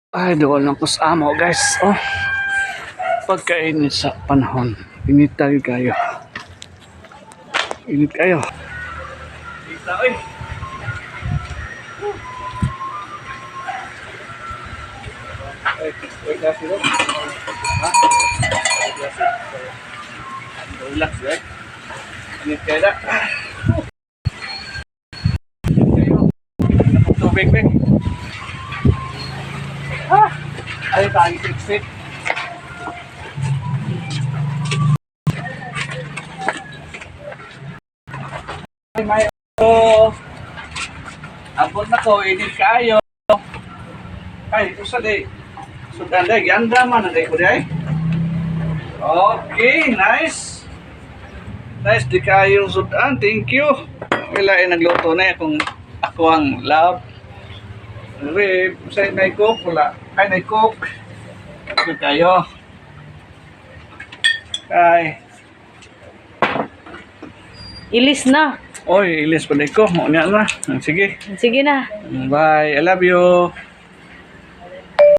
Ay, doon lang ko sa amo, guys. Oh, pagkainit sa panahon. Init tayo kayo. Init kayo. Isa, oy. Relax, right? Init kayo na. Tubig, Bek. Ay, tayo fix-it. Ay, may abot na ko, init kayo. Ay, ito sa day. Sudan day, ganda man na day ko day. Okay, nice. Nice di kayo sudan, thank you. Wala ay nagluto na kung ako ang love. Rib, sa na-cook, wala. Ay, na-cook. Ito kayo. Ay. Ilis na. Oy, ilis pa ko. Maunya na. Sige. Sige na. Bye. I love you.